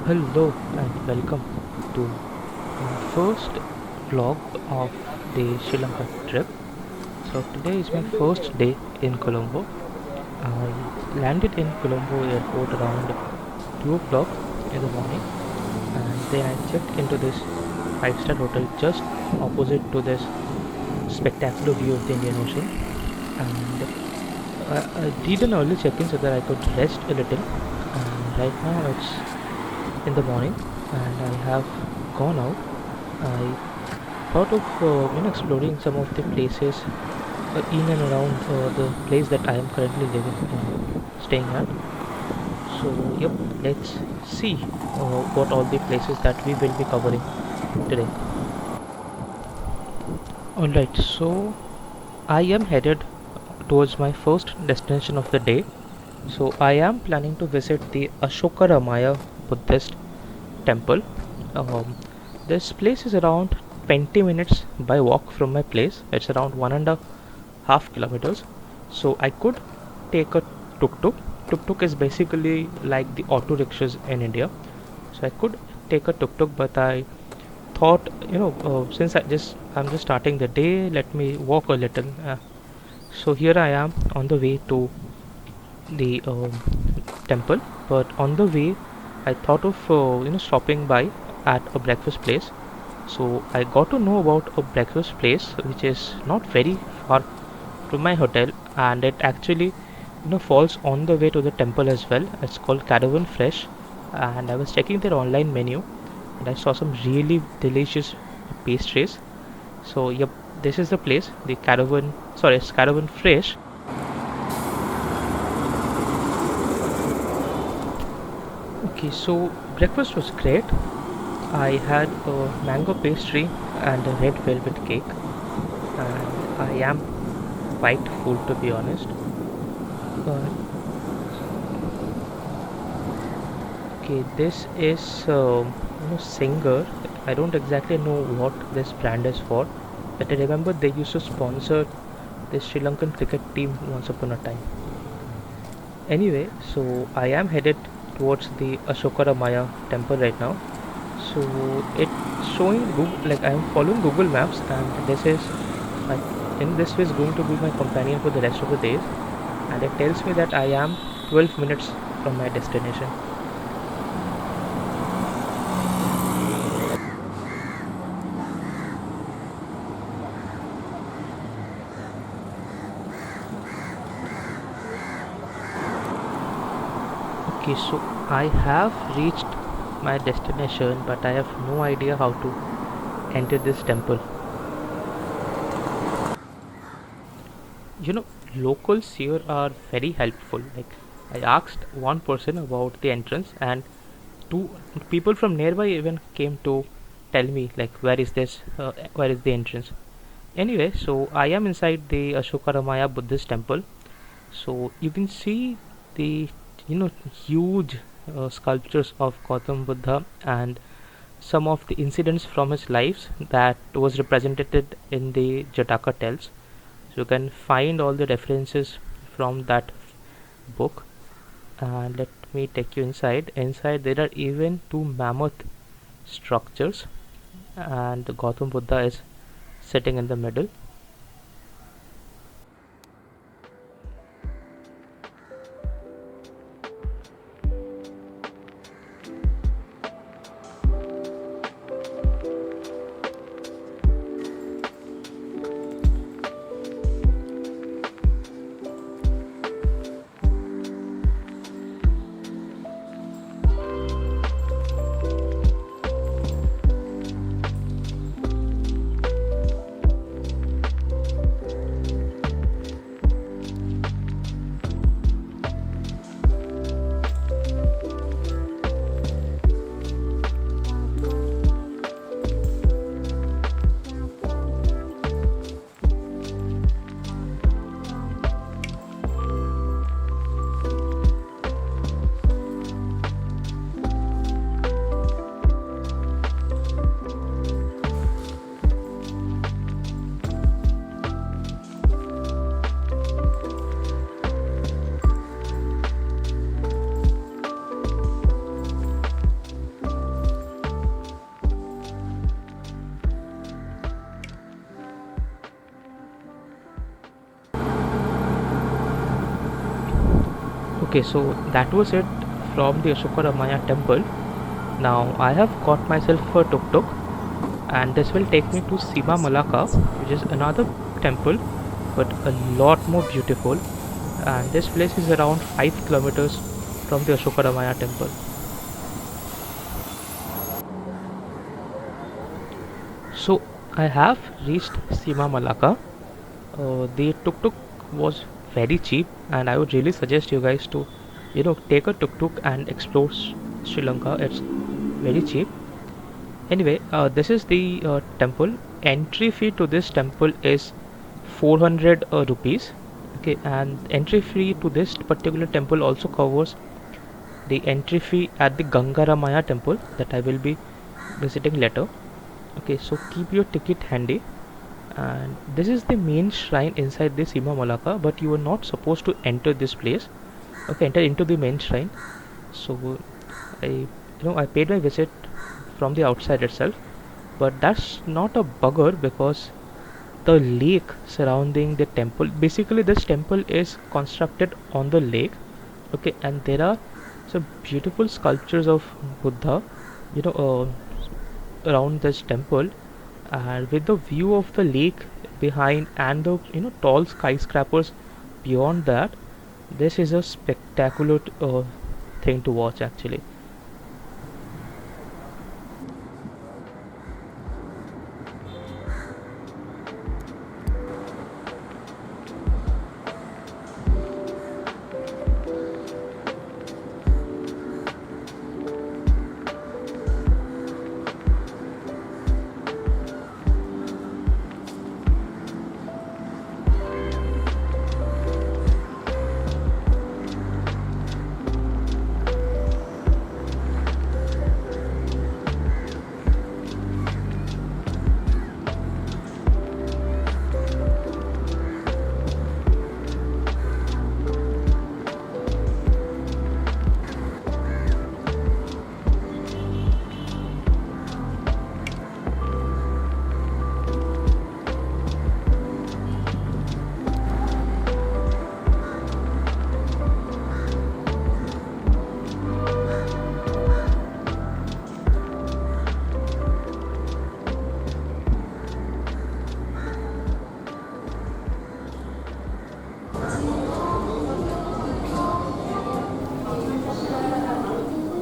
Hello and welcome to my first vlog of the Sri Lanka trip. So today is my first day in Colombo. I landed in Colombo airport around 2 o'clock in the morning, and then I checked into this 5-star hotel just opposite to this spectacular view of the Indian Ocean. And I did an early check-in so that I could rest a little. And right now it's in the morning, and I have gone out. I thought of exploring some of the places in and around the place that I am currently living staying at. So yep, let's see what all the places that we will be covering today. Alright, so I am headed towards my first destination of the day. So I am planning to visit the Ashokaramaya Buddhist temple. Um, this place is around 20 minutes by walk from my place. It's around 1.5 kilometers. So I could take a tuk-tuk. Tuk-tuk is basically like the auto rickshaws in India. So I could take a tuk-tuk, but I thought, since I'm just starting the day, let me walk a little. So here I am on the way to the temple, but on the way I thought of stopping by at a breakfast place. So I got to know about a breakfast place which is not very far from my hotel, and it actually falls on the way to the temple as well. It's called Caravan Fresh, and I was checking their online menu and I saw some really delicious pastries. So yep, this is the place, the Caravan, sorry, it's Caravan Fresh. Okay, so breakfast was great. I had a mango pastry and a red velvet cake, and I am quite full to be honest. But okay, this is Singer. I don't exactly know what this brand is for, but I remember they used to sponsor the Sri Lankan cricket team once upon a time. Anyway, so I am headed towards the Ashokaramaya Temple right now. So it's showing Google, like I am following Google Maps, and this is like in this is going to be my companion for the rest of the days, and it tells me that I am 12 minutes from my destination. Okay, so I have reached my destination, but I have no idea how to enter this temple. You know, locals here are very helpful. Like, I asked one person about the entrance, and two people from nearby even came to tell me like where is the entrance. Anyway, so I am inside the Ashokaramaya Buddhist temple. So you can see the huge sculptures of Gautam Buddha and some of the incidents from his lives that was represented in the Jataka tales. So you can find all the references from that book. And let me take you inside. Inside there are even two mammoth structures, and Gautam Buddha is sitting in the middle. Okay, so that was it from the Ashokaramaya Temple. Now I have got myself a tuk-tuk, and this will take me to Seema Malaka, which is another temple but a lot more beautiful. And this place is around 5 kilometers from the Ashokaramaya Temple. So I have reached Seema Malaka. The tuk-tuk was very cheap, and I would really suggest you guys to, take a tuk-tuk and explore Sri Lanka. It's very cheap. Anyway, this is the temple. Entry fee to this temple is 400 rupees. Okay, and entry fee to this particular temple also covers the entry fee at the Gangaramaya Temple that I will be visiting later. Okay, so keep your ticket handy. And this is the main shrine inside the Seema Malaka, but you are not supposed to enter this place. Okay, enter into the main shrine. So I paid my visit from the outside itself, but that's not a bugger because the lake surrounding the temple, basically this temple is constructed on the lake. Okay, and there are some beautiful sculptures of Buddha, you know around this temple, and with the view of the lake behind and the tall skyscrapers beyond that, this is a spectacular thing to watch actually.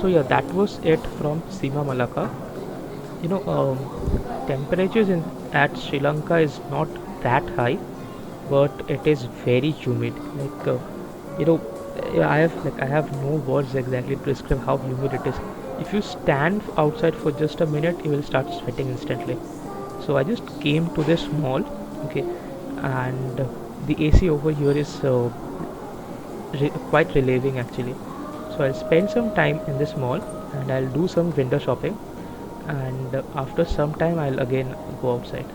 So yeah, that was it from Seema Malaka. you know um, Temperatures at Sri Lanka is not that high, but it is very humid. You know I have no words exactly to describe how humid it is. If you stand outside for just a minute, you will start sweating instantly. So I just came to this mall. Okay, and the AC over here is quite relieving actually. So I'll spend some time in this mall and I'll do some window shopping, and after some time I'll again go outside.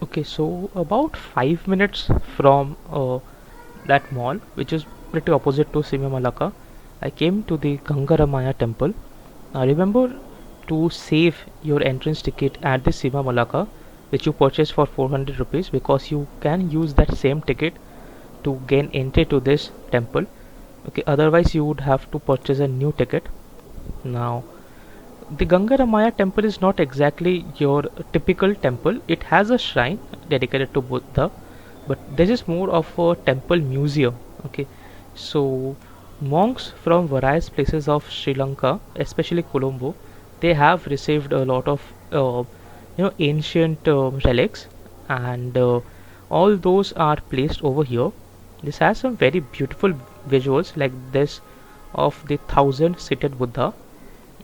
Okay, so about 5 minutes from that mall, which is pretty opposite to Sime Malaka, I came to the Kangaramaya Temple. Now remember to save your entrance ticket at the Sima Malaka, which you purchased for 400 rupees, because you can use that same ticket to gain entry to this temple. Okay, otherwise you would have to purchase a new ticket. Now the Gangaramaya temple is not exactly your typical temple. It has a shrine dedicated to Buddha, but this is more of a temple museum. Okay, so monks from various places of Sri Lanka, especially Colombo, they have received a lot of ancient relics, and all those are placed over here. This has some very beautiful visuals like this of the thousand seated Buddha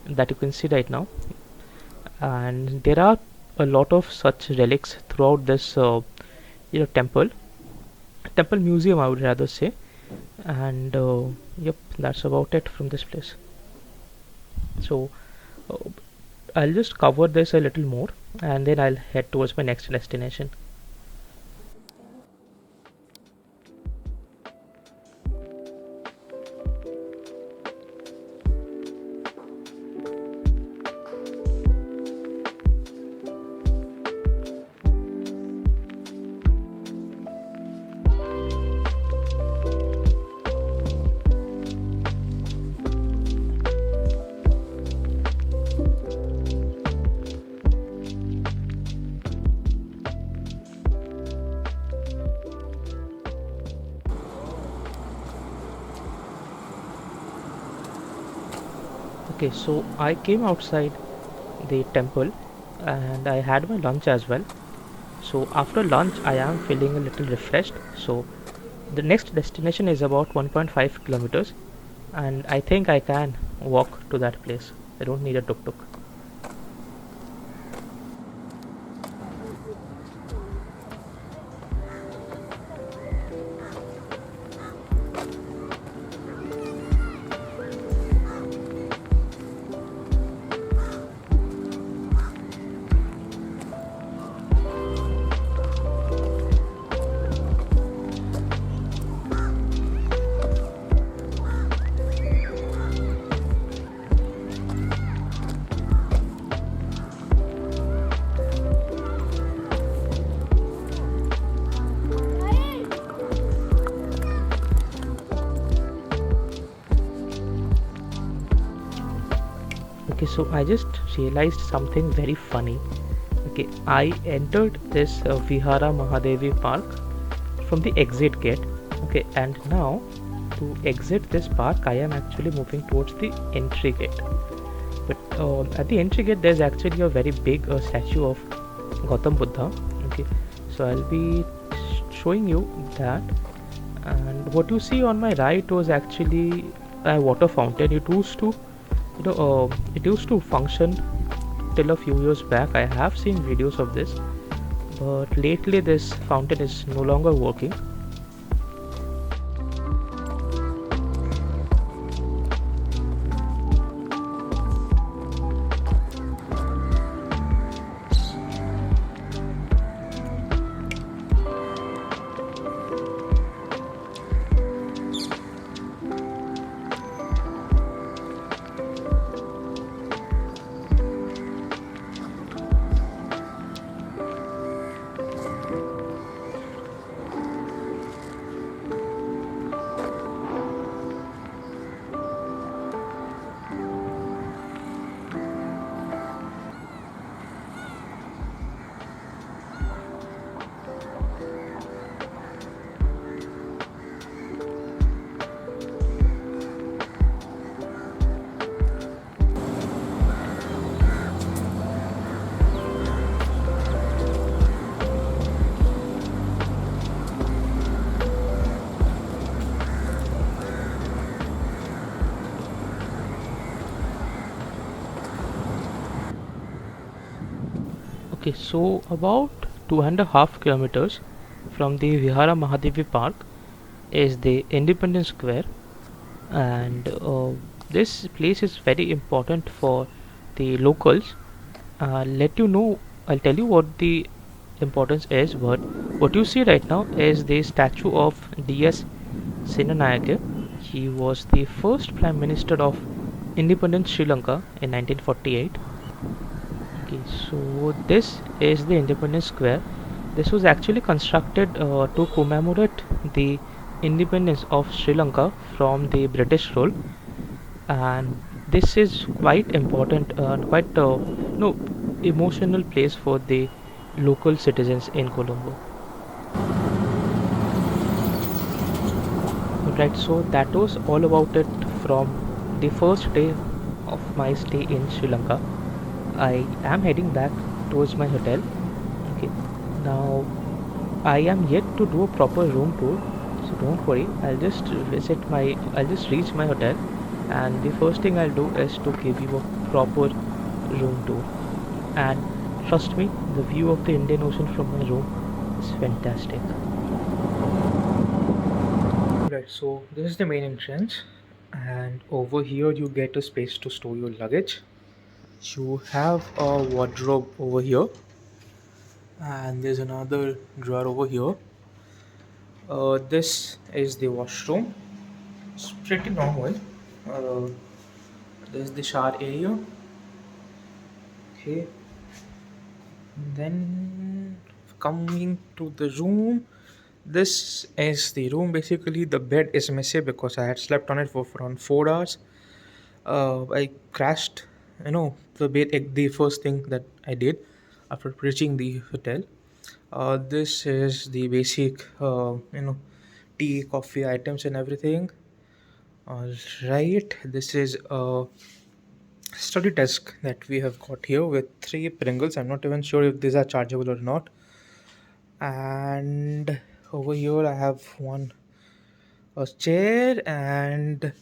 that you can see right now, and there are a lot of such relics throughout this temple museum, I would rather say. And yep, that's about it from this place. So uh, I'll just cover this a little more and then I'll head towards my next destination. Okay, so I came outside the temple and I had my lunch as well. So after lunch, I am feeling a little refreshed. So the next destination is about 1.5 kilometers, and I think I can walk to that place. I don't need a tuk tuk. Okay, so I just realized something very funny. Okay, I entered this Viharamahadevi Park from the exit gate. Okay, and now to exit this park, I am actually moving towards the entry gate. But at the entry gate, there's actually a very big statue of Gautam Buddha. Okay, so I'll be showing you that. And what you see on my right was actually a water fountain. It used to function till a few years back. I have seen videos of this, but lately this fountain is no longer working. Okay, so about 2.5 kilometers from the Viharamahadevi Park is the Independence Square, and this place is very important for the locals. Let you know, I'll tell you what the importance is. But what you see right now is the statue of D.S. Senanayake. He was the first Prime Minister of independent Sri Lanka in 1948. Okay, so this is the Independence Square. This was actually constructed to commemorate the independence of Sri Lanka from the British rule, and this is quite important, quite no emotional place for the local citizens in Colombo. Right, so that was all about it from the first day of my stay in Sri Lanka. I am heading back towards my hotel. Okay, now I am yet to do a proper room tour, so don't worry. I'll just reach my hotel, and the first thing I'll do is to give you a proper room tour. And trust me, the view of the Indian Ocean from my room is fantastic. Right, so this is the main entrance, and over here you get a space to store your luggage. You have a wardrobe over here, and there's another drawer over here. This is the washroom. It's pretty normal. Uh, there's the shower area. Okay, then coming to the room. This is the room. Basically, the bed is messy because I had slept on it for around 4 hours. I crashed. The bed. The first thing that I did after reaching the hotel. This is the basic, tea, coffee items and everything. All right. This is a study desk that we have got here with three Pringles. I'm not even sure if these are chargeable or not. And over here I have one a chair, and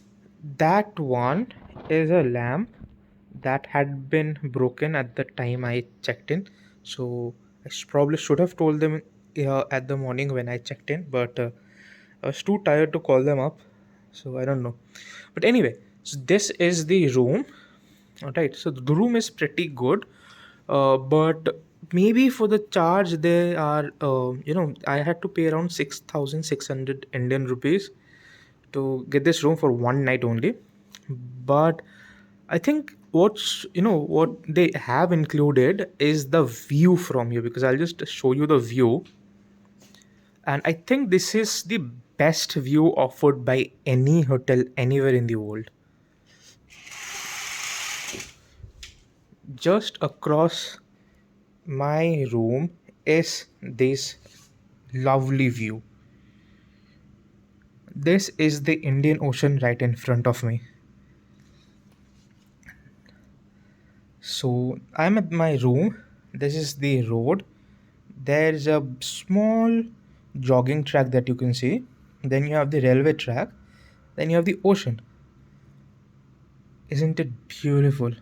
that one is a lamp that had been broken at the time I checked in. So probably should have told them at the morning when I checked in, but I was too tired to call them up, so I don't know. But anyway, so this is the room. All right, so the room is pretty good, but maybe for the charge they are, I had to pay around 6,600 Indian rupees to get this room for one night only. But I think what they have included is the view from here, because I'll just show you the view. And I think this is the best view offered by any hotel anywhere in the world. Just across my room is this lovely view. This is the Indian Ocean right in front of me. So I'm at my room. This is the road. There's a small jogging track that you can see. Then you have the railway track. Then you have the ocean. Isn't it beautiful?